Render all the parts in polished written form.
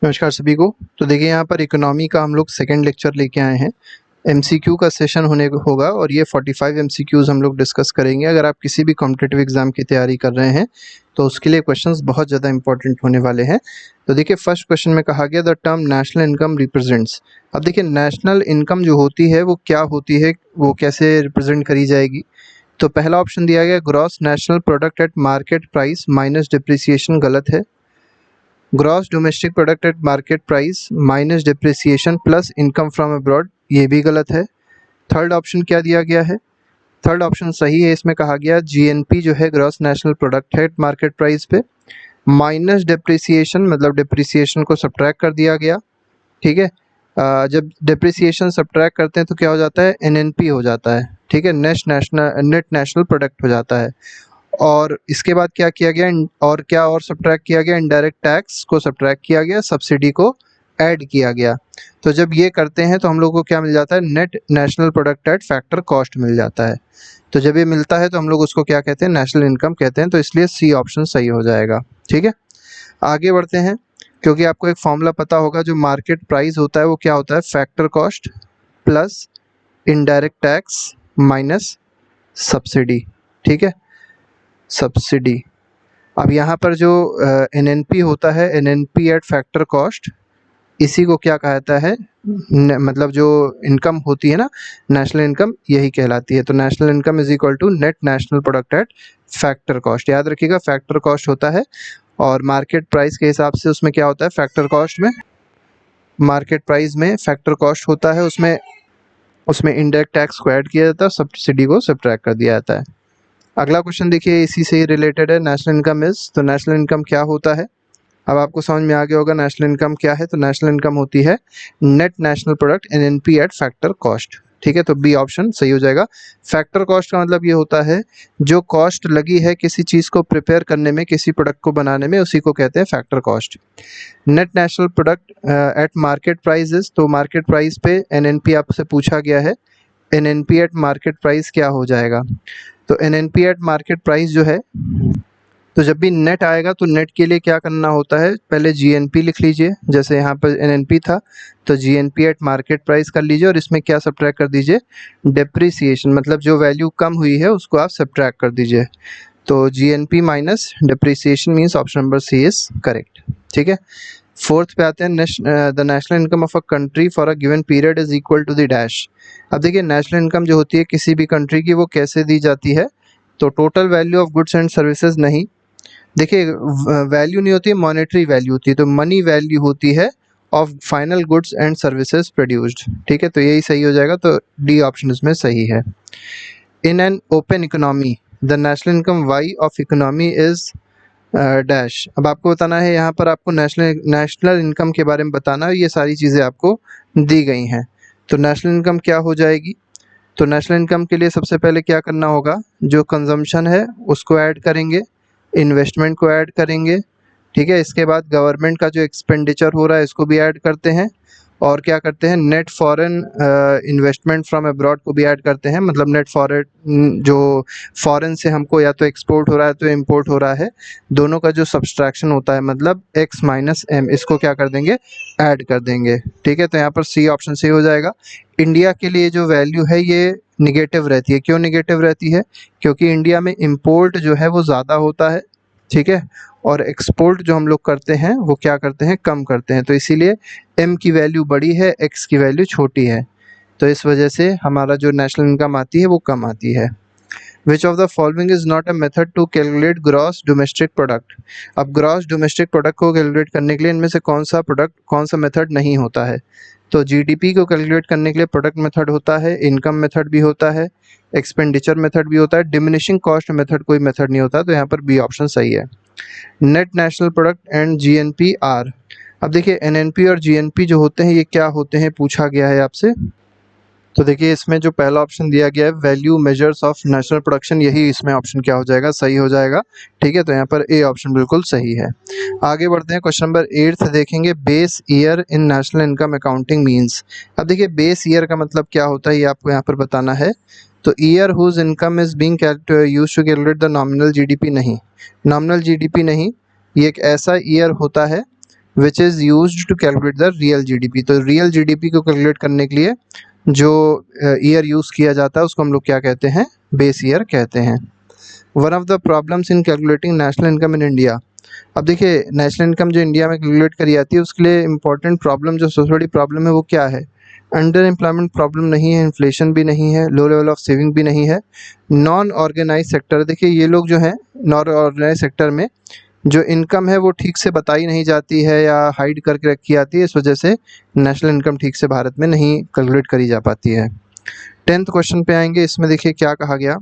नमस्कार सभी को। तो देखिए यहाँ पर इकोनॉमी का हम लोग सेकंड लेक्चर लेके आए हैं। एमसीक्यू का सेशन होगा और ये 45 एमसीक्यूज हम लोग डिस्कस करेंगे। अगर आप किसी भी कॉम्पिटिटिव एग्जाम की तैयारी कर रहे हैं तो उसके लिए क्वेश्चंस बहुत ज़्यादा इंपॉर्टेंट होने वाले हैं। तो देखिए फर्स्ट क्वेश्चन में कहा गया the term national income represents. अब देखिए नेशनल इनकम जो होती है वो क्या होती है, वो कैसे रिप्रेजेंट करी जाएगी। तो पहला ऑप्शन दिया गया gross national product eight market price minus depreciation, गलत है। Gross domestic product at market price minus depreciation plus income from abroad, ये भी गलत है। थर्ड ऑप्शन क्या दिया गया है, थर्ड ऑप्शन सही है। इसमें कहा गया जीएनपी जो है ग्रॉस नेशनल प्रोडक्ट है मार्केट प्राइस पे, माइनस डिप्रिसिएशन मतलब डिप्रिसिएशन को सब्ट्रैक्ट कर दिया गया। ठीक है, जब डिप्रिसिएशन सब्ट्रैक्ट करते हैं तो क्या हो जाता है, एनएनपी हो जाता है। ठीक है, नेट नेशनल प्रोडक्ट हो जाता है। और इसके बाद क्या किया गया, और क्या और सब्ट्रैक्ट किया गया, इनडायरेक्ट टैक्स को सब्ट्रैक्ट किया गया, सब्सिडी को ऐड किया गया। तो जब ये करते हैं तो हम लोग को क्या मिल जाता है, net national product at factor cost मिल जाता है। तो जब ये मिलता है तो हम लोग उसको क्या कहते हैं, नेशनल इनकम कहते हैं। तो इसलिए सी ऑप्शन सही हो जाएगा। ठीक है, आगे बढ़ते हैं। क्योंकि आपको एक फॉर्मूला पता होगा, जो मार्केट प्राइस होता है वो क्या होता है, factor cost plus indirect tax minus subsidy. ठीक है, सब्सिडी। अब यहाँ पर जो एनएनपी होता है, एनएनपी एट फैक्टर कॉस्ट, इसी को क्या कहता है, मतलब जो इनकम होती है ना, नेशनल इनकम, यही कहलाती है। तो national income is equal to net national product at factor cost. याद रखिएगा फैक्टर कॉस्ट होता है और मार्केट प्राइस के हिसाब से उसमें क्या होता है, फैक्टर कॉस्ट में, मार्केट प्राइस में फैक्टर कॉस्ट होता है, उसमें उसमें इंडायरेक्ट टैक्स को ऐड किया जाता है, सब्सिडी को सब्ट्रैक्ट कर दिया जाता है। अगला क्वेश्चन देखिए, इसी से ही रिलेटेड है। नेशनल इनकम इज, तो नेशनल इनकम क्या होता है। अब आपको समझ में आ गया होगा नेशनल इनकम क्या है। तो नेशनल इनकम होती है net national product NNP eight factor cost. ठीक है, तो बी ऑप्शन सही हो जाएगा। फैक्टर कॉस्ट का मतलब ये होता है जो कॉस्ट लगी है किसी चीज़ को प्रिपेयर करने में, किसी प्रोडक्ट को बनाने में, उसी को कहते हैं factor cost. Net national product eight market prices, तो मार्केट प्राइस पे एनएनपी आपसे पूछा गया है, एनएनपी एट मार्केट प्राइस क्या हो जाएगा। तो एनएनपी एट मार्केट प्राइस जो है, तो जब भी नेट आएगा तो नेट के लिए क्या करना होता है, पहले जीएनपी लिख लीजिए। जैसे यहाँ पर एनएनपी था तो जीएनपी एट मार्केट प्राइस कर लीजिए और इसमें क्या सब्ट्रैक्ट कर दीजिए, डिप्रिसिएशन, मतलब जो वैल्यू कम हुई है उसको आप सब्ट्रैक्ट कर दीजिए। तो GNP minus depreciation means option number C is correct. ठीक है, फोर्थ पे आते हैं। The national income of a country for a given period is equal to the dash. अब देखिए नेशनल इनकम जो होती है किसी भी कंट्री की, वो कैसे दी जाती है, तो total value of goods and services नहीं, देखिए वैल्यू नहीं होती है, मॉनेटरी वैल्यू होती है। तो मनी वैल्यू होती है of final goods and services produced. ठीक है, तो यही सही हो जाएगा। तो डी ऑप्शन इसमें सही है। In an open economy the national income Y of economy is dash. अब आपको बताना है, यहाँ पर आपको नेशनल इनकम के बारे में बताना है। ये सारी चीज़ें आपको दी गई हैं। तो नेशनल इनकम क्या हो जाएगी, तो नेशनल इनकम के लिए सबसे पहले क्या करना होगा, जो कंजम्पशन है उसको ऐड करेंगे, इन्वेस्टमेंट को ऐड करेंगे। ठीक है, इसके बाद गवर्नमेंट का जो एक्सपेंडिचर हो रहा है इसको भी ऐड करते हैं। और क्या करते हैं, net foreign investment from abroad को भी ऐड करते हैं। मतलब नेट फॉरेन, जो फॉरेन से हमको या तो एक्सपोर्ट हो रहा है तो इम्पोर्ट हो रहा है, दोनों का जो सब्सट्रैक्शन होता है, मतलब एक्स माइनस एम, इसको क्या कर देंगे, ऐड कर देंगे। ठीक है, तो यहाँ पर सी ऑप्शन सही हो जाएगा। इंडिया के लिए जो वैल्यू है ये निगेटिव रहती है। क्यों निगेटिव रहती है, क्योंकि इंडिया में इम्पोर्ट जो है वो ज़्यादा होता है। ठीक है, और एक्सपोर्ट जो हम लोग करते हैं वो क्या करते हैं, कम करते हैं। तो इसीलिए एम की वैल्यू बड़ी है, एक्स की वैल्यू छोटी है। तो इस वजह से हमारा जो नेशनल इनकम आती है वो कम आती है। Which of the following is not a method to calculate gross domestic product. अब ग्रॉस डोमेस्टिक प्रोडक्ट को कैलकुलेट करने के लिए इनमें से कौन सा मेथड नहीं होता है। तो जीडीपी को कैलकुलेट करने के लिए प्रोडक्ट मेथड होता है, इनकम मेथड भी होता है, एक्सपेंडिचर मेथड भी होता है, डिमिनिशिंग कॉस्ट मेथड कोई मेथड नहीं होता। तो यहाँ पर बी ऑप्शन सही है। Net national product and GNP are. अब देखिए एनएनपी और जीएनपी जो होते हैं ये क्या होते हैं, पूछा गया है आपसे। तो देखिए इसमें जो पहला ऑप्शन दिया गया है value measures of national production, यही इसमें ऑप्शन क्या हो जाएगा, सही हो जाएगा। ठीक है, तो यहाँ पर ए ऑप्शन बिल्कुल सही है। आगे बढ़ते हैं, क्वेश्चन नंबर 8 देखेंगे। Base year in national income accounting means. अब देखिए बेस ईयर का मतलब क्या होता है ये आपको यहाँ पर बताना है। तो year whose income is being used to calculate the nominal GDP नहीं, नॉमिनल जीडीपी नहीं, ये एक ऐसा ईयर होता है which is used to calculate the real GDP. तो रियल जीडीपी को कैलकुलेट करने के लिए जो ईयर यूज़ किया जाता है उसको हम लोग क्या कहते हैं, बेस ईयर कहते हैं। One of the problems in calculating national income in India. अब देखिए नेशनल इनकम जो इंडिया में कैलकुलेट करी जाती है उसके लिए इंपॉर्टेंट प्रॉब्लम, जो सबसे बड़ी प्रॉब्लम है वो क्या है, अंडर एम्प्लॉयमेंट प्रॉब्लम नहीं है, इन्फ्लेशन भी नहीं है, लो लेवल ऑफ सेविंग भी नहीं है, नॉन ऑर्गेनाइज सेक्टर। देखिए ये लोग जो हैं नॉन ऑर्गेनाइज सेक्टर में जो इनकम है वो ठीक से बताई नहीं जाती है या हाइड करके रखी जाती है, इस वजह से नेशनल इनकम ठीक से भारत में नहीं कैलकुलेट करी जा पाती है। 10th क्वेश्चन पे आएंगे, इसमें देखिए क्या कहा गया।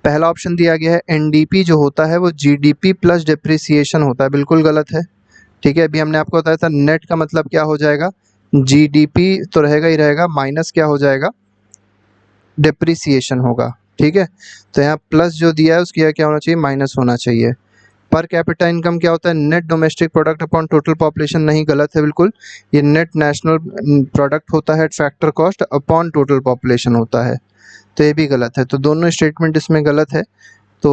पहला ऑप्शन दिया गया है एनडीपी जो होता है वो जीडीपी प्लस डिप्रिसिएशन होता है, बिल्कुल गलत है। ठीक है, अभी हमने आपको बताया था नेट का मतलब क्या हो जाएगा, जीडीपी तो रहेगा ही रहेगा, माइनस क्या हो जाएगा, डिप्रिसिएशन होगा। ठीक है, तो यहाँ प्लस जो दिया है उसकी क्या होना चाहिए, माइनस होना चाहिए। पर कैपिटा इनकम क्या होता है, net domestic product upon total population, नहीं गलत है बिल्कुल, ये नेट नेशनल प्रोडक्ट होता है, factor cost upon total population होता है, तो ये भी गलत है। तो दोनों स्टेटमेंट इसमें गलत है। तो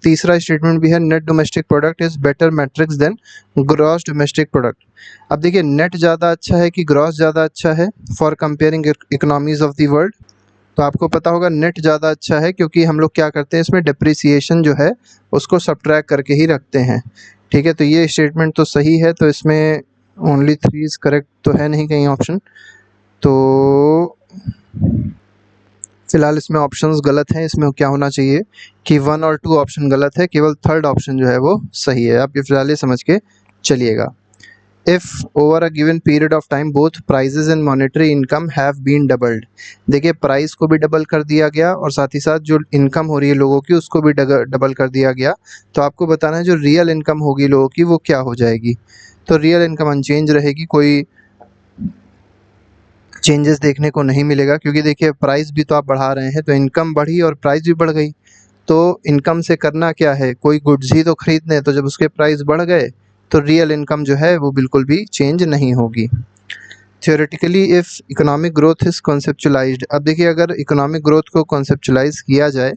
तीसरा स्टेटमेंट भी है net domestic product is better metrics than gross domestic product. अब देखिए नेट ज़्यादा अच्छा है कि ग्रॉस ज़्यादा अच्छा है for comparing economies of the world, तो आपको पता होगा नेट ज़्यादा अच्छा है, क्योंकि हम लोग क्या करते हैं इसमें डिप्रिसिएशन जो है उसको सब्ट्रैक्ट करके ही रखते हैं। ठीक है, तो ये स्टेटमेंट तो सही है, तो इसमें ओनली 3 इज़ करेक्ट तो है नहीं कहीं ऑप्शन, तो फिलहाल इसमें ऑप्शंस गलत हैं। इसमें क्या होना चाहिए कि 1 और 2 ऑप्शन गलत है, केवल थर्ड ऑप्शन जो है वो सही है। आप ये फिलहाल ये समझ के चलिएगा। If over a given period of time both prices and monetary income have been doubled. देखिए प्राइस को भी डबल कर दिया गया और साथ ही साथ जो इनकम हो रही है लोगों की उसको भी डबल कर दिया गया। तो आपको बताना है जो रियल इनकम होगी लोगों की वो क्या हो जाएगी। तो रियल इनकम अनचेंज रहेगी, कोई चेंजेस देखने को नहीं मिलेगा, क्योंकि देखिए प्राइस भी तो आप बढ़ा रहे हैं, तो इनकम बढ़ी और प्राइस भी बढ़ गई। तो इनकम से करना क्या है, कोई गुड्स ही तो खरीदने हैं, तो जब उसके प्राइस बढ़ गए तो रियल इनकम जो है वो बिल्कुल भी चेंज नहीं होगी। Theoretically if economic growth is conceptualised. अब देखिए अगर इकोनॉमिक ग्रोथ को कॉन्सेप्चुलाइज किया जाए,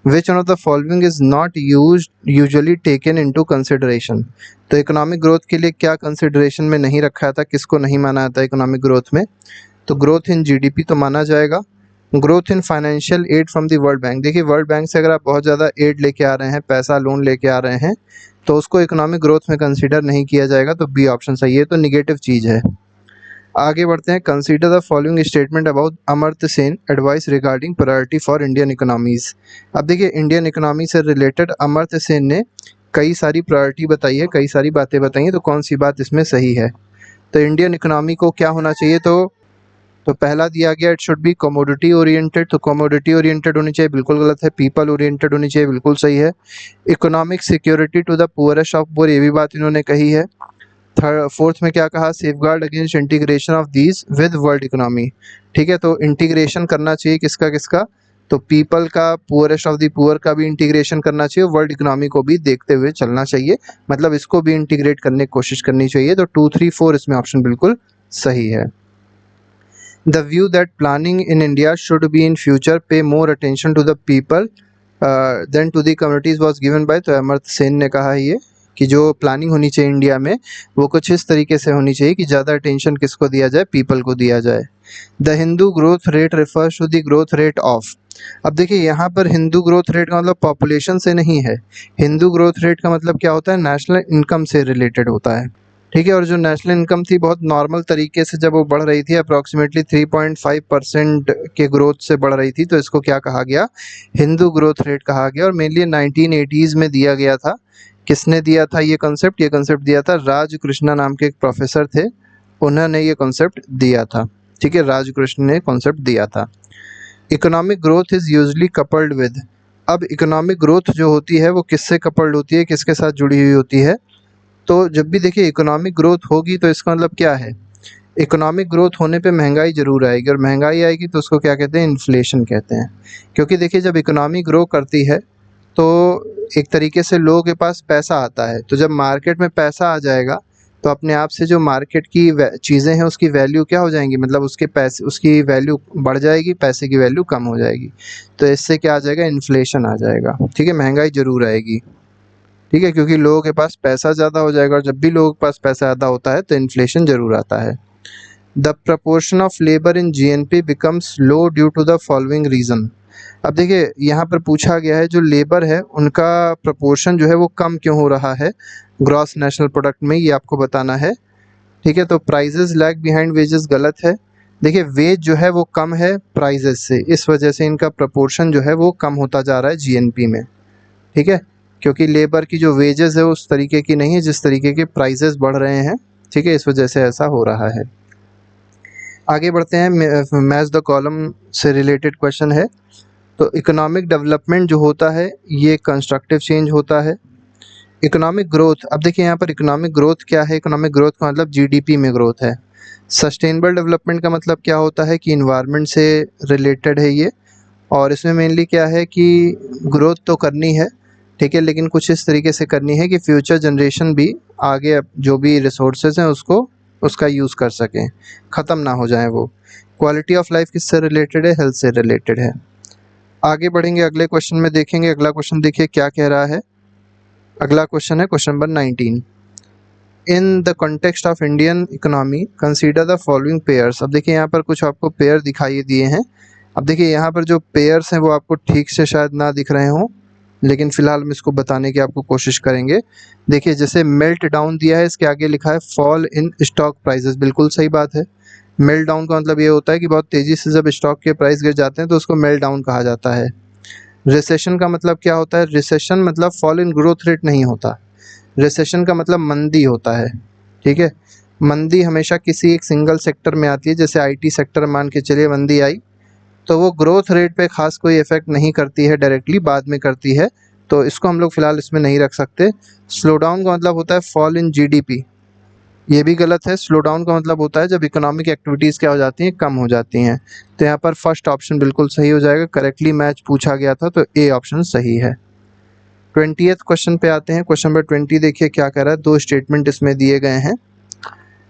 which one of the following is not usually taken into consideration. तो इकोनॉमिक ग्रोथ के लिए क्या कंसिडरेशन में नहीं रखा था, किसको नहीं माना जाता इकोनॉमिक ग्रोथ में, तो ग्रोथ इन जीडीपी तो माना जाएगा, growth in financial aid from the world bank. देखिए वर्ल्ड बैंक से अगर आप बहुत ज़्यादा एड लेके आ रहे हैं, पैसा लोन लेके आ रहे हैं, तो उसको इकोनॉमिक ग्रोथ में कंसीडर नहीं किया जाएगा, तो बी ऑप्शन सही है, तो निगेटिव चीज़ है। आगे बढ़ते हैं, consider the following statement about Amartya Sen advice regarding priority for Indian economies. अब देखिए इंडियन इकोनॉमी से रिलेटेड अमर्त्य सेन ने कई सारी प्रायोरिटी बताई है, कई सारी बातें बताई हैं, तो कौन सी बात इसमें सही है। तो इंडियन इकोनॉमी को क्या होना चाहिए, तो पहला दिया गया it should be commodity oriented, तो कमोडिटी ओरिएंटेड होनी चाहिए, बिल्कुल गलत है। पीपल ओरिएंटेड होनी चाहिए, बिल्कुल सही है। Economic security to the poorest of poor, ये भी बात इन्होंने कही है। फोर्थ में क्या कहा, safeguard against integration of these with world economy. ठीक है, तो इंटीग्रेशन करना चाहिए किसका किसका, तो पीपल का, पुअरेस्ट ऑफ द पुअर का भी इंटीग्रेशन करना चाहिए, वर्ल्ड इकोनॉमी को भी देखते हुए चलना चाहिए, मतलब इसको भी इंटीग्रेट करने की कोशिश करनी चाहिए। तो 2, 3, 4 इसमें ऑप्शन बिल्कुल सही है। The view that planning in India should be in future pay more attention to the people than to the communities was given by, तो अमर्त्य सेन ने कहा है ये कि जो प्लानिंग होनी चाहिए इंडिया में वो कुछ इस तरीके से होनी चाहिए कि ज़्यादा अटेंशन किसको दिया जाए, पीपल को दिया जाए। The Hindu growth rate refers to the growth rate of. अब देखिए यहाँ पर हिंदू ग्रोथ रेट का मतलब पॉपुलेशन से नहीं है, हिंदू ग्रोथ रेट का मतलब क्या होता है, नेशनल इनकम से रिलेटेड होता है। ठीक है, और जो नेशनल इनकम थी बहुत नॉर्मल तरीके से जब वो बढ़ रही थी, अप्रॉक्सीमेटली 3.5% के ग्रोथ से बढ़ रही थी, तो इसको क्या कहा गया, हिंदू ग्रोथ रेट कहा गया। और मेनली 1980s में दिया गया था। किसने दिया था ये कंसेप्ट, ये कंसेप्ट दिया था राजकृष्णा नाम के एक प्रोफेसर थे, उन्होंने ये कंसेप्ट दिया था। ठीक है, राजकृष्ण ने कॉन्सेप्ट दिया था। Economic growth is usually coupled with. अब इकोनॉमिक ग्रोथ जो होती है वो किससे कपल्ड होती है, किसके साथ जुड़ी हुई होती है, तो जब भी देखिए इकोनॉमिक ग्रोथ होगी तो इसका मतलब क्या है, इकोनॉमिक ग्रोथ होने पे महंगाई ज़रूर आएगी, और महंगाई आएगी तो उसको क्या कहते हैं, इन्फ्लेशन कहते हैं। क्योंकि देखिए जब इकोनॉमी ग्रो करती है तो एक तरीके से लोगों के पास पैसा आता है, तो जब मार्केट में पैसा आ जाएगा तो अपने आप से जो मार्केट की चीज़ें हैं उसकी वैल्यू क्या हो जाएंगी, मतलब उसके पैसे, उसकी वैल्यू बढ़ जाएगी, पैसे की वैल्यू कम हो जाएगी, तो इससे क्या आ जाएगा, इन्फ्लेशन आ जाएगा। ठीक है, महंगाई ज़रूर आएगी। ठीक है, क्योंकि लोगों के पास पैसा ज़्यादा हो जाएगा और जब भी लोगों के पास पैसा ज़्यादा होता है तो इन्फ्लेशन ज़रूर आता है। The proportion of labour in GNP becomes low due to the following reason. अब देखिए यहाँ पर पूछा गया है जो लेबर है उनका प्रपोर्शन जो है वो कम क्यों हो रहा है ग्रॉस नेशनल प्रोडक्ट में, ये आपको बताना है। ठीक है, तो प्राइजेस लैग बिहाइंड वेजेस गलत है। देखिए वेज जो है वो कम है प्राइजेस से, इस वजह से इनका प्रपोर्शन जो है वो कम होता जा रहा है जीएनपी में। ठीक है, क्योंकि लेबर की जो वेजेस है उस तरीके की नहीं है जिस तरीके के प्राइजेस बढ़ रहे हैं। ठीक है, इस वजह से ऐसा हो रहा है। आगे बढ़ते हैं, मैच द कॉलम से रिलेटेड क्वेश्चन है। तो इकोनॉमिक डेवलपमेंट जो होता है ये कंस्ट्रक्टिव चेंज होता है। इकोनॉमिक ग्रोथ, अब देखिए यहाँ पर इकोनॉमिक ग्रोथ क्या है, इकोनॉमिक ग्रोथ का मतलब जीडीपी में ग्रोथ है। सस्टेनेबल डेवलपमेंट का मतलब क्या होता है कि इन्वायरमेंट से रिलेटेड है ये, और इसमें मेनली क्या है कि ग्रोथ तो करनी है, ठीक है, लेकिन कुछ इस तरीके से करनी है कि फ्यूचर जनरेशन भी आगे जो भी रिसोर्सेज हैं उसको उसका यूज़ कर सकें, ख़त्म ना हो जाए वो। क्वालिटी ऑफ लाइफ किससे रिलेटेड है, हेल्थ से रिलेटेड है। आगे बढ़ेंगे, अगले क्वेश्चन में देखेंगे। अगला क्वेश्चन देखिए क्या कह रहा है। अगला क्वेश्चन है question number 19। In the context of Indian economy consider the following pairs. अब देखिए यहाँ पर कुछ आपको पेयर दिखाई दिए हैं। अब देखिए यहाँ पर जो पेयर्स हैं वो आपको ठीक से शायद ना दिख रहे हों, लेकिन फ़िलहाल हम इसको बताने की आपको कोशिश करेंगे। देखिए जैसे मेल्ट डाउन दिया है, इसके आगे लिखा है फॉल इन स्टॉक प्राइसेस, बिल्कुल सही बात है। मेल्ट डाउन का मतलब ये होता है कि बहुत तेज़ी से जब स्टॉक के प्राइस गिर जाते हैं तो उसको मेल्ट डाउन कहा जाता है। रिसेशन का मतलब क्या होता है, रिसेशन मतलब फॉल इन ग्रोथ रेट नहीं होता, रिसेशन का मतलब मंदी होता है। ठीक है, मंदी हमेशा किसी एक सिंगल सेक्टर में आती है, जैसे आईटी सेक्टर मान के चलिए मंदी आई तो वो ग्रोथ रेट पे खास कोई इफेक्ट नहीं करती है, डायरेक्टली बाद में करती है, तो इसको हम लोग फिलहाल इसमें नहीं रख सकते। स्लो डाउन का मतलब होता है फॉल इन जीडीपी, ये भी गलत है। स्लो डाउन का मतलब होता है जब इकोनॉमिक एक्टिविटीज़ क्या हो जाती हैं, कम हो जाती हैं। तो यहाँ पर फर्स्ट ऑप्शन बिल्कुल सही हो जाएगा, करेक्टली मैच पूछा गया था तो ए ऑप्शन सही है। 20th क्वेश्चन पे आते हैं। क्वेश्चन नंबर 20 देखिए क्या कह रहा है, दो स्टेटमेंट इसमें दिए गए हैं।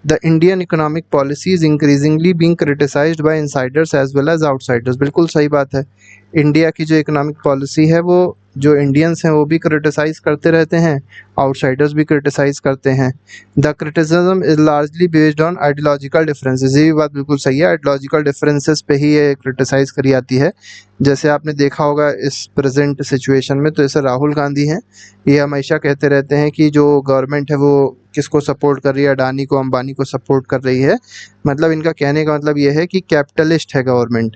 The Indian economic policy is increasingly being criticised by insiders as well as outsiders, बिल्कुल सही बात है। इंडिया की जो इकोनॉमिक पॉलिसी है वो जो इंडियंस हैं वो भी क्रिटिसाइज़ करते रहते हैं, आउटसाइडर्स भी क्रिटिसाइज़ करते हैं। The criticism is largely based on ideological differences, ये भी बात बिल्कुल सही है, आइडियोलॉजिकल डिफरेंसेस पे ही ये क्रिटिसाइज़ करी जाती है। जैसे आपने देखा होगा इस प्रेजेंट सिचुएशन में, तो जैसे राहुल गांधी हैं, ये हमेशा कहते रहते हैं कि जो गवर्नमेंट है वो किसको सपोर्ट कर रही है, अडानी को अंबानी को सपोर्ट कर रही है। मतलब इनका कहने का मतलब ये है कि कैपिटलिस्ट है गवर्नमेंट,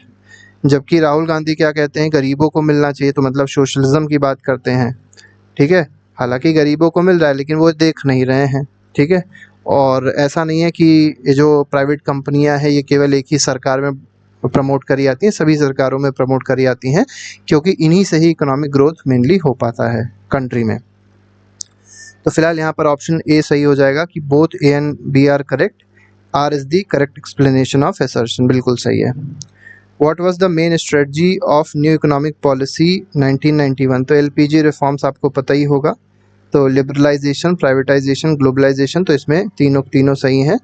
जबकि राहुल गांधी क्या कहते हैं, गरीबों को मिलना चाहिए, तो मतलब सोशलिज्म की बात करते हैं। ठीक है, हालांकि गरीबों को मिल रहा है लेकिन वो देख नहीं रहे हैं। ठीक है, और ऐसा नहीं है कि ये जो प्राइवेट कंपनियां हैं ये केवल एक ही सरकार में प्रमोट करी जाती हैं, सभी सरकारों में प्रमोट करी जाती हैं, क्योंकि इन्हीं से ही इकोनॉमिक ग्रोथ मेनली हो पाता है कंट्री में। तो फिलहाल यहाँ पर ऑप्शन ए सही हो जाएगा कि both A and B are correct, R is the correct explanation of assertion, बिल्कुल सही है। What was the main strategy of new economic policy 1991, तो एलपीजी रिफॉर्म्स आपको पता ही होगा, तो लिबरलाइजेशन, प्राइवेटाइजेशन, ग्लोबलाइजेशन, तो इसमें तीनों सही हैं।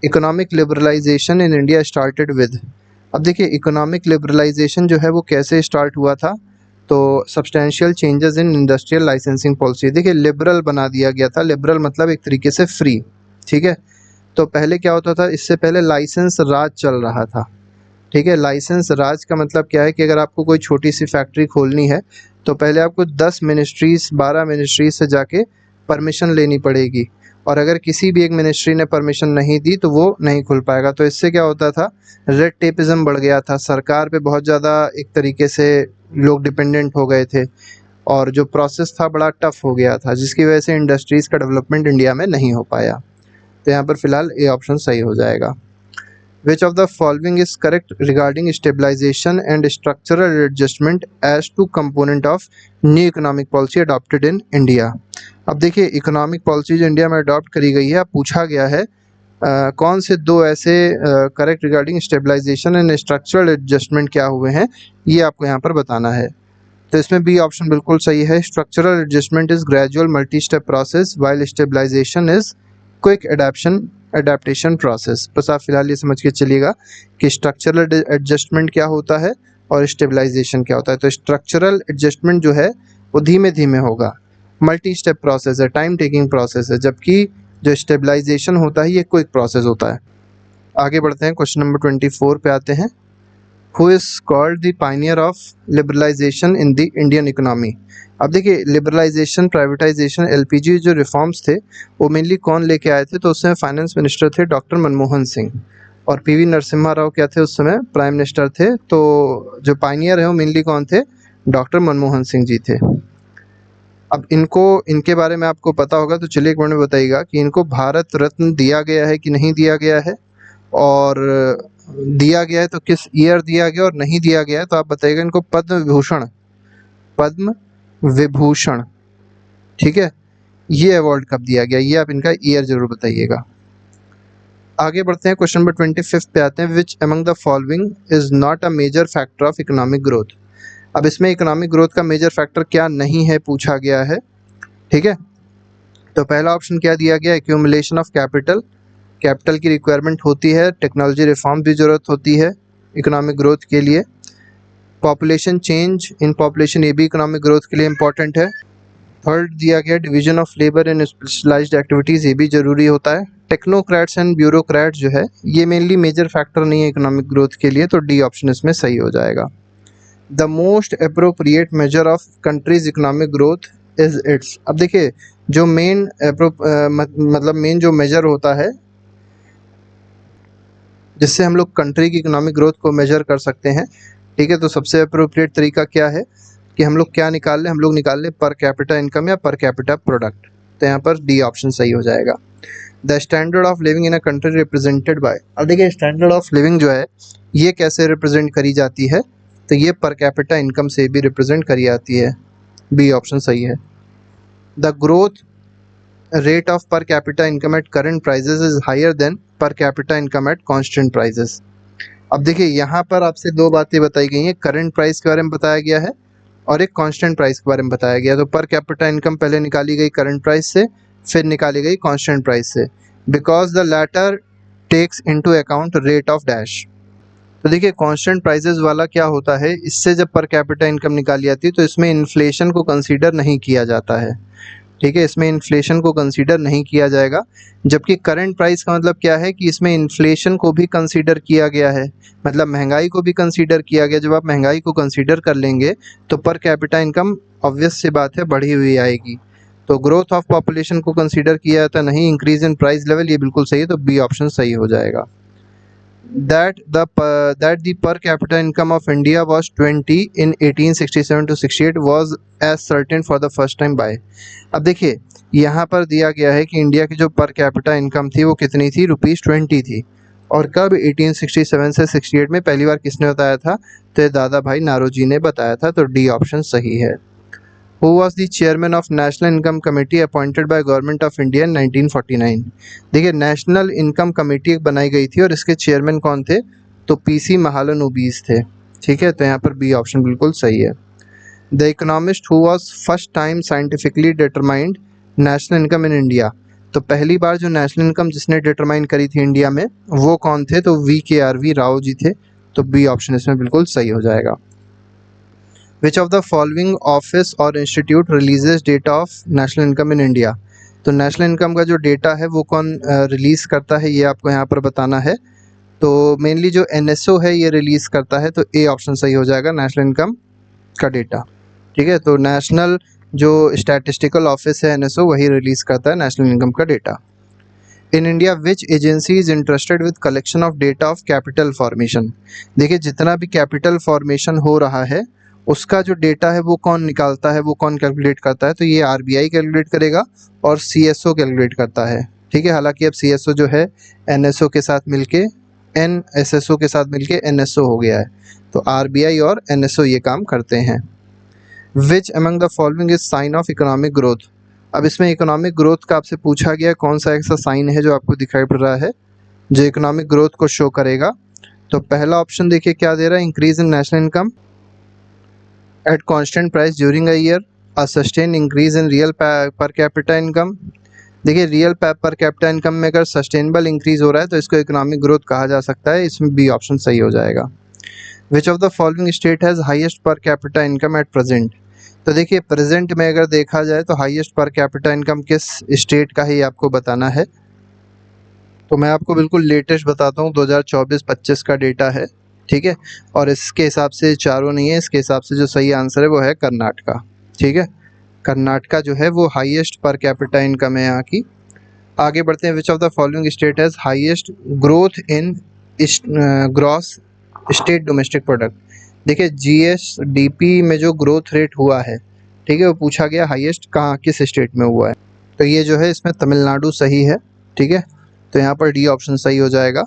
Economic liberalisation in India started with, अब देखिए इकोनॉमिक लिबरलाइजेशन जो है वो कैसे स्टार्ट हुआ था, तो substantial changes in industrial licensing policy. देखिए लिबरल बना दिया गया था, लिबरल मतलब एक तरीके से फ्री। ठीक है, तो पहले क्या होता था, इससे पहले लाइसेंस राज चल रहा था। ठीक है, लाइसेंस राज का मतलब क्या है कि अगर आपको कोई छोटी सी फैक्ट्री खोलनी है तो पहले आपको 10 मिनिस्ट्रीज 12 मिनिस्ट्रीज से जाके परमिशन लेनी पड़ेगी, और अगर किसी भी एक मिनिस्ट्री ने परमिशन नहीं दी तो वो नहीं खुल पाएगा। तो इससे क्या होता था, रेड टेपिज्म बढ़ गया था, सरकार पे बहुत ज़्यादा एक तरीके से लोग डिपेंडेंट हो गए थे, और जो प्रोसेस था बड़ा टफ हो गया था, जिसकी वजह से इंडस्ट्रीज़ का डेवलपमेंट इंडिया में नहीं हो पाया। तो यहाँ पर फिलहाल ए ऑप्शन सही हो जाएगा। Which of the following is correct regarding stabilization and structural adjustment as to component of new economic policy adopted in India? अब देखिए इकोनॉमिक पॉलिसी जो इंडिया में अडॉप्ट करी गई है, पूछा गया है कौन से दो ऐसे correct regarding stabilisation and structural adjustment क्या हुए हैं, ये आपको यहाँ पर बताना है। तो इसमें बी ऑप्शन बिल्कुल सही है, structural adjustment is gradual multi step process while stabilisation is quick adaptation process. बस आप फिलहाल ये समझ के चलिएगा कि स्ट्रक्चरल एडजस्टमेंट क्या होता है और स्टेबलाइजेशन क्या होता है। तो स्ट्रक्चरल एडजस्टमेंट जो है वो धीमे धीमे होगा, मल्टी स्टेप प्रोसेस है, टाइम टेकिंग प्रोसेस है, जबकि जो स्टेबलाइजेशन होता है ये क्विक प्रोसेस होता है। आगे बढ़ते हैं, क्वेश्चन नंबर 24 पे आते हैं। Who is called the pioneer of liberalisation in the Indian economy. अब देखिए, लिबरलाइजेशन, प्राइवेटाइजेशन, एलपीजी जो रिफॉर्म्स थे वो मेनली कौन लेके आए थे, तो उसमें फाइनेंस मिनिस्टर थे डॉक्टर मनमोहन सिंह, और पीवी नरसिम्हा राव क्या थे उस समय, प्राइम मिनिस्टर थे। तो जो पायनियर है वो मेनली कौन थे, डॉक्टर मनमोहन सिंह जी थे। अब इनके बारे में आपको पता होगा, तो चलिए एक मिनट में बताइएगा कि इनको भारत रत्न दिया गया है कि नहीं दिया गया है, और दिया गया है तो किस ईयर दिया गया, और नहीं दिया गया है तो आप बताइएगा। इनको पद्म विभूषण, पद्म विभूषण, ठीक है, ये अवार्ड कब दिया गया, ये आप इनका ईयर जरूर बताइएगा। आगे बढ़ते हैं, क्वेश्चन नंबर 25 पे आते हैं। Which among the following is not a major factor of economic growth. अब इसमें इकोनॉमिक ग्रोथ का मेजर फैक्टर क्या नहीं है पूछा गया है, ठीक है। तो पहला ऑप्शन क्या दिया गया, एक्यूमुलेशन ऑफ कैपिटल, कैपिटल की रिक्वायरमेंट होती है, टेक्नोलॉजी रिफॉर्म की जरूरत होती है इकोनॉमिक ग्रोथ के लिए। पॉपुलेशन चेंज इन पॉपुलेशन, ये भी इकोनॉमिक ग्रोथ के लिए इंपॉर्टेंट है। थर्ड दिया गया division of labour in specialised activities, ये भी जरूरी होता है। टेक्नोक्रेट्स एंड ब्यूरोक्रेट्स जो है ये मेनली मेजर फैक्टर नहीं है इकोनॉमिक ग्रोथ के लिए, तो डी ऑप्शन इसमें सही हो जाएगा। The most appropriate measure of countries economic growth is it's. अब देखिए, जो मेन मतलब मेन जो मेजर होता है जिससे हम लोग कंट्री की इकोनॉमिक ग्रोथ को मेजर कर सकते हैं, ठीक है, तो सबसे अप्रोप्रिएट तरीका क्या है कि हम लोग क्या निकाल लें, हम लोग निकाल लें पर कैपिटा इनकम या पर कैपिटा प्रोडक्ट। तो यहाँ पर डी ऑप्शन सही हो जाएगा। The standard of living in a country represented by. अब देखिए, स्टैंडर्ड ऑफ लिविंग जो है ये कैसे रिप्रेजेंट करी जाती है, तो ये पर कैपिटा इनकम से भी रिप्रेजेंट करी जाती है, बी ऑप्शन सही है। The growth rate of per capita income at current prices is higher than per capita income at constant prices। अब देखिए, यहाँ पर आपसे दो बातें बताई गई हैं, करंट प्राइस के बारे में बताया गया है और एक कांस्टेंट प्राइस के बारे में बताया गया। तो पर कैपिटा इनकम पहले निकाली गई करंट प्राइस से, फिर निकाली गई कांस्टेंट प्राइस से, because the latter takes into account rate of dash. तो देखिए, कांस्टेंट प्राइसेस वाला क्या होता है, इससे जब पर कैपिटा इनकम निकाली जाती है तो इसमें इन्फ्लेशन को कंसीडर नहीं किया जाता है, ठीक है, इसमें इन्फ्लेशन को कंसीडर नहीं किया जाएगा। जबकि करंट प्राइस का मतलब क्या है कि इसमें इन्फ्लेशन को भी कंसीडर किया गया है, मतलब महंगाई को भी कंसीडर किया गया। जब आप महंगाई को कंसीडर कर लेंगे तो पर कैपिटा इनकम ऑब्वियस सी बात है बढ़ी हुई आएगी। तो ग्रोथ ऑफ पॉपुलेशन को कंसीडर किया जाता नहीं, इंक्रीज इन प्राइस लेवल, ये बिल्कुल सही है, तो बी ऑप्शन सही हो जाएगा। that the per capita income of India was 20 in 1867 to 68 was ascertained for the first time by। अब देखिए, यहाँ पर दिया गया है कि इंडिया की जो पर कैपिटा इनकम थी वो कितनी थी, ₹20 थी, और कब 1867 से 68 में पहली बार किसने बताया था, तो ये दादा भाई नारोजी ने बताया था, तो डी ऑप्शन सही है। Who was the chairman of National Income Committee appointed by Government of India in 1949। देखिए, नेशनल इनकम कमेटी बनाई गई थी और इसके चेयरमैन कौन थे, तो पीसी महालनोबिस थे, ठीक है, तो यहाँ पर बी ऑप्शन बिल्कुल सही है। The economist who was first time scientifically determined national income in India. तो पहली बार जो नेशनल इनकम जिसने डिटरमाइन करी थी इंडिया में वो कौन थे, तो VKRV राव जी थे, तो बी ऑप्शन इसमें बिल्कुल सही हो जाएगा। Which of the following office or institute releases data of national income in India। तो नेशनल इनकम का जो डेटा है वो कौन रिलीज़ करता है, ये आपको यहाँ पर बताना है। तो मेनली जो NSO है ये रिलीज़ करता है, तो ए ऑप्शन सही हो जाएगा, नेशनल इनकम का डेटा, ठीक है। तो नेशनल जो स्टैटिस्टिकल ऑफिस है NSO वही रिलीज़ करता है नेशनल इनकम का data. In India which agency is interested with collection of data of capital formation. देखिए, जितना भी कैपिटल फॉर्मेशन हो रहा है उसका जो डेटा है वो कौन निकालता है, वो कौन कैलकुलेट करता है, तो ये RBI कैलकुलेट करेगा और CSO कैलकुलेट करता है, ठीक है। हालांकि अब CSO जो है NSO के साथ मिलके NSSO के साथ मिलके NSO हो गया है, तो RBI और NSO ये काम करते हैं। Which among the following is sine of economic growth. अब इसमें इकोनॉमिक ग्रोथ का आपसे पूछा गया कौन सा ऐसा साइन है जो आपको दिखाई पड़ रहा है जो इकोनॉमिक ग्रोथ को शो करेगा। तो पहला ऑप्शन देखिए क्या दे रहा है, increase in national income at constant price during a year, a sustain increase in real per capita income. देखिए, रियल पर कैपिटा इनकम में अगर सस्टेनेबल इंक्रीज हो रहा है तो इसको इकोनॉमिक ग्रोथ कहा जा सकता है, इसमें बी ऑप्शन सही हो जाएगा। विच of the following state has highest पर कैपिटा इनकम एट प्रेजेंट। तो देखिए प्रेजेंट में अगर देखा जाए तो हाईएस्ट पर कैपिटा इनकम किस स्टेट का है ये आपको बताना है। तो मैं आपको बिल्कुल लेटेस्ट बताता हूँ, 2024-25 का डेटा है, ठीक है। और इसके हिसाब से चारों नहीं है, इसके हिसाब से जो सही आंसर है वो है कर्नाटका, ठीक है। कर्नाटका जो है वो हाईएस्ट पर कैपिटा इनकम है यहाँ की। आगे बढ़ते हैं। Which of the following state has highest growth in gross state domestic product. देखिए जीएसडीपी में जो ग्रोथ रेट हुआ है, ठीक है, वो पूछा गया हाईएस्ट कहाँ किस स्टेट में हुआ है। तो ये जो है इसमें तमिलनाडु सही है, ठीक है। तो यहाँ पर डी ऑप्शन सही हो जाएगा।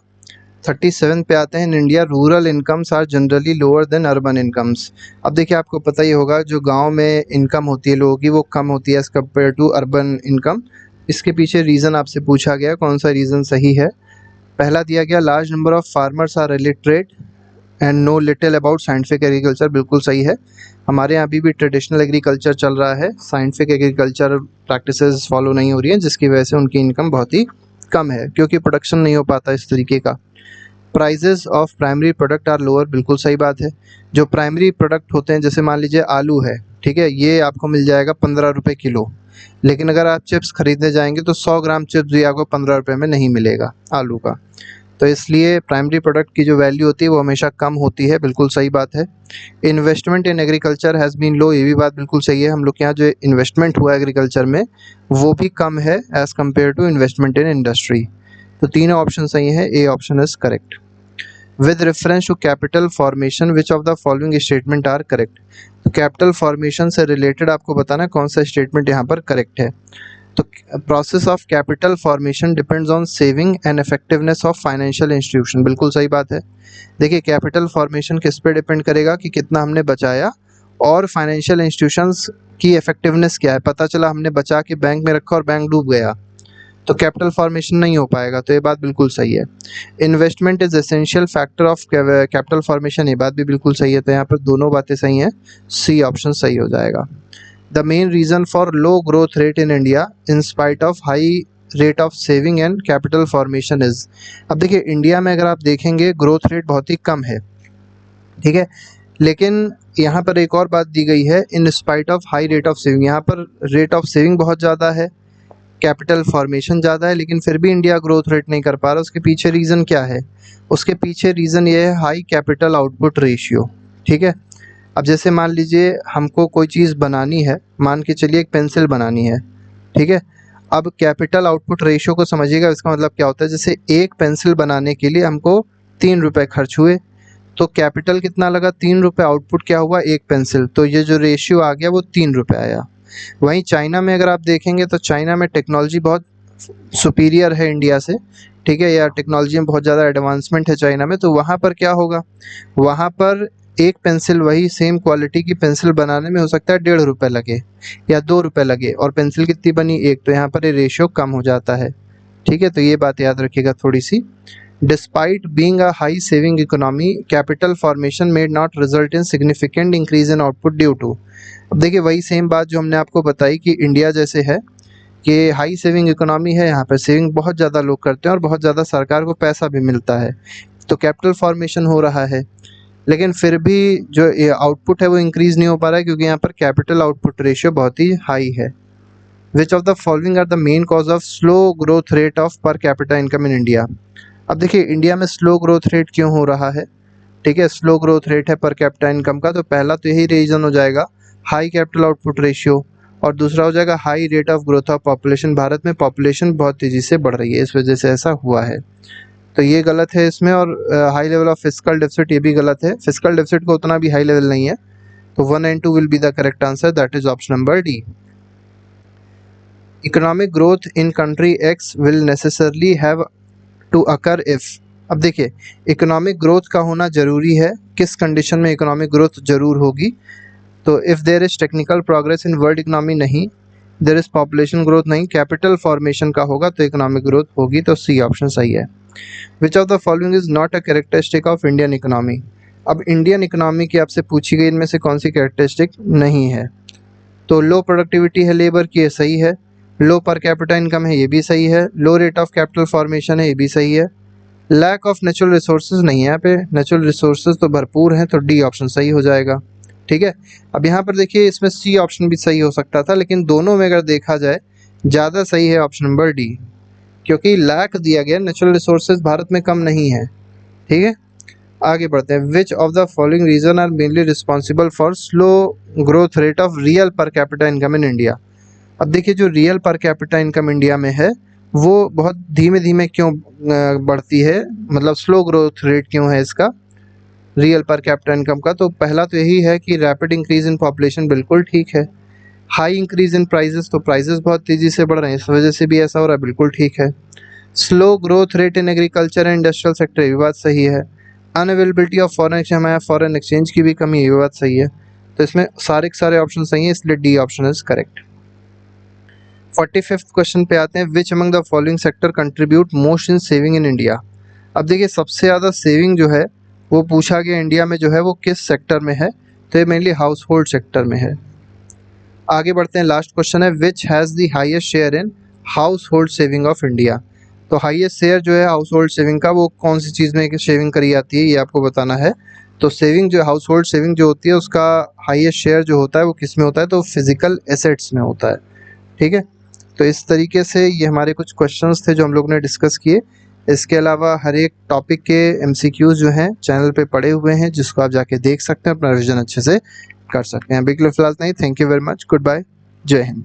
37 पे आते हैं। In India rural incomes are generally lower than urban incomes. अब देखिए आपको पता ही होगा जो गांव में इनकम होती है लोगों की वो कम होती है as compare to urban income. इसके पीछे रीज़न आपसे पूछा गया, कौन सा रीज़न सही है। पहला दिया गया large number of farmers are illiterate and know little about scientific agriculture, बिल्कुल सही है। हमारे यहाँ अभी भी ट्रेडिशनल एग्रीकल्चर चल रहा है, साइंटिफिक एग्रीकल्चर प्रैक्टिसेस फॉलो नहीं हो रही हैं, जिसकी वजह से उनकी इनकम बहुत ही कम है क्योंकि प्रोडक्शन नहीं हो पाता इस तरीके का। Prices of primary product are lower, बिल्कुल सही बात है। जो प्राइमरी प्रोडक्ट होते हैं जैसे मान लीजिए आलू है, ठीक है, ये आपको मिल जाएगा 15 रुपये किलो, लेकिन अगर आप चिप्स खरीदने जाएंगे तो 100 ग्राम चिप्स भी आपको 15 रुपये में नहीं मिलेगा आलू का। तो इसलिए प्राइमरी प्रोडक्ट की जो वैल्यू होती है वो हमेशा कम होती है, बिल्कुल सही बात है। Investment in agriculture has been low, ये भी बात बिल्कुल सही है। हम लोग के यहाँ जो इन्वेस्टमेंट हुआ एग्रीकल्चर में वो भी कम है as compare to investment in industry. तो तीनों ऑप्शन सही है, A option is correct. With reference to capital formation which of the following statement are correct. तो कैपिटल फॉर्मेशन से रिलेटेड आपको बताना कौन सा स्टेटमेंट यहाँ पर करेक्ट है। तो process of capital formation depends on saving and effectiveness of financial institution, बिल्कुल सही बात है। देखिए कैपिटल फॉर्मेशन किस पे डिपेंड करेगा कि कितना हमने बचाया और फाइनेंशियल इंस्टीट्यूशंस की इफेक्टिवनेस क्या है। पता चला हमने बचा के बैंक में रखा और बैंक डूब गया तो कैपिटल फॉर्मेशन नहीं हो पाएगा, तो ये बात बिल्कुल सही है। Investment is essential factor of capital formation, ये बात भी बिल्कुल सही है। तो यहाँ पर दोनों बातें सही हैं, सी ऑप्शन सही हो जाएगा। The main reason for low growth rate in India in spite of high rate of saving and capital formation is. अब देखिए इंडिया में अगर आप देखेंगे ग्रोथ रेट बहुत ही कम है, ठीक है, लेकिन यहाँ पर एक और बात दी गई है, in spite of high rate of saving. यहाँ पर रेट ऑफ सेविंग बहुत ज़्यादा है, कैपिटल फॉर्मेशन ज़्यादा है, लेकिन फिर भी इंडिया ग्रोथ रेट नहीं कर पा रहा। उसके पीछे रीज़न क्या है? उसके पीछे रीज़न ये है हाई कैपिटल आउटपुट रेशियो, ठीक है। अब जैसे मान लीजिए हमको कोई चीज़ बनानी है, मान के चलिए एक पेंसिल बनानी है, ठीक है। अब कैपिटल आउटपुट रेशियो को समझिएगा, इसका मतलब क्या होता है, जैसे एक पेंसिल बनाने के लिए हमको 3 रुपये खर्च हुए, तो कैपिटल कितना लगा 3 रुपये, आउटपुट क्या हुआ एक पेंसिल, तो ये जो रेशियो आ गया वो 3 रुपये आया। वहीं चाइना में अगर आप देखेंगे तो चाइना में टेक्नोलॉजी बहुत सुपीरियर है इंडिया से, ठीक है, या टेक्नोलॉजी में बहुत ज़्यादा एडवांसमेंट है चाइना में। तो वहाँ पर क्या होगा, वहाँ पर एक पेंसिल वही सेम क्वालिटी की पेंसिल बनाने में हो सकता है 1.5 रुपये लगे या 2 रुपये लगे, और पेंसिल कितनी बनी एक, तो यहाँ पर ये रेशियो कम हो जाता है, ठीक है। तो ये बात याद रखिएगा थोड़ी सी। Despite being a high saving economy capital formation made not result in significant increase in output due to. अब देखिए वही सेम बात जो हमने आपको बताई कि इंडिया जैसे है कि हाई सेविंग इकोनॉमी है, यहाँ पर सेविंग बहुत ज़्यादा लोग करते हैं और बहुत ज़्यादा सरकार को पैसा भी मिलता है, तो कैपिटल फॉर्मेशन हो रहा है, लेकिन फिर भी जो आउटपुट है वो इंक्रीज़ नहीं हो पा रहा है क्योंकि यहाँ पर कैपिटल आउटपुट रेशियो बहुत ही हाई है। Which of the following are the main cause of slow growth rate of per capita income in India. अब देखिए इंडिया में स्लो ग्रोथ रेट क्यों हो रहा है, ठीक है, स्लो ग्रोथ रेट है पर कैपिटा इनकम का, तो पहला तो यही रीज़न हो जाएगा हाई कैपिटल आउटपुट रेशियो, और दूसरा हो जाएगा high rate of growth of population. Bharat में पॉपुलेशन बहुत तेज़ी से बढ़ रही है, इस वजह से ऐसा हुआ है, तो ये गलत है इसमें। और high level of fiscal deficit, ये भी गलत है, फिस्कल डेफिसिट को उतना भी हाई लेवल नहीं है। तो 1 and 2 will be the correct answer, that is option number D. Economic growth in country X will necessarily have to occur if. अब देखिए इकोनॉमिक ग्रोथ का होना ज़रूरी है, किस कंडीशन में इकोनॉमिक ग्रोथ ज़रूर होगी, तो if there is technical progress in world economy नहीं, देयर इज़ पॉपुलेशन ग्रोथ नहीं, कैपिटल फॉर्मेशन का होगा तो इकोनॉमिक ग्रोथ होगी, तो सी ऑप्शन सही है। Which of the following is not a characteristic of Indian economy. अब इंडियन इकोनॉमी की आपसे पूछी गई इनमें से कौन सी कैरेक्टरिस्टिक नहीं है, तो लो प्रोडक्टिविटी है लेबर की, ये सही है। लो पर कैपिटा इनकम है, ये भी सही है। लो रेट ऑफ कैपिटल फॉर्मेशन है, ये भी सही है। लैक ऑफ नेचुरल रिसोर्सेज नहीं है, यहाँ पे नेचुरल रिसोर्सेज तो भरपूर हैं, तो डी ऑप्शन सही हो जाएगा। ठीक है। अब यहाँ पर देखिए इसमें सी ऑप्शन भी सही हो सकता था, लेकिन दोनों में अगर देखा जाए ज़्यादा सही है ऑप्शन नंबर डी, क्योंकि लैक दिया गया, नेचुरल रिसोर्सेज भारत में कम नहीं है। ठीक है, आगे बढ़ते हैं। Which of the following reason are mainly responsible for slow growth rate of real per capita income in India. अब देखिए जो real per capita income India में है वो बहुत धीमे धीमे क्यों बढ़ती है, मतलब स्लो ग्रोथ रेट क्यों है इसका रियल पर कैपिटा इनकम का। तो पहला तो यही है कि रैपिड इंक्रीज इन पॉपुलेशन, बिल्कुल ठीक है। हाई इंक्रीज इन प्राइजेस, तो प्राइजेस बहुत तेज़ी से बढ़ रहे हैं, इस वजह से भी ऐसा हो रहा है, बिल्कुल ठीक है। Slow growth rate in agriculture and industrial sector, ये बात सही है। अनअवेलेबिलिटी ऑफ फॉरेन एक्सचेंज, हमारे फॉरेन एक्सचेंज की भी कमी है, ये बात सही है। तो इसमें सारे के सारे ऑप्शन सही हैं, इसलिए D option is correct. 45th question पे आते हैं। Which among the following sector contribute most in saving in India. अब देखिए सबसे ज़्यादा सेविंग जो है वो पूछा गया इंडिया में जो है वो किस सेक्टर में है, तो ये मेनली हाउस होल्ड सेक्टर में है। आगे बढ़ते हैं, लास्ट क्वेश्चन है। Which has the highest share in house hold saving of India. तो हाईएस्ट शेयर जो है हाउस होल्ड सेविंग का वो कौन सी चीज़ में सेविंग करी जाती है, ये आपको बताना है। तो सेविंग जो हाउस होल्ड सेविंग जो होती है उसका हाईएस्ट शेयर जो होता है वो किस में होता है, तो फिजिकल एसेट्स में होता है। ठीक है, तो इस तरीके से ये हमारे कुछ क्वेश्चंस थे जो हम लोग ने डिस्कस किए। इसके अलावा हर एक टॉपिक के एमसीक्यूज जो हैं चैनल पे पड़े हुए हैं, जिसको आप जाके देख सकते हैं, अपना रिविजन अच्छे से कर सकते हैं। अभी के लिए फिलहाल नहीं, thank you very much, good bye, जय हिंद।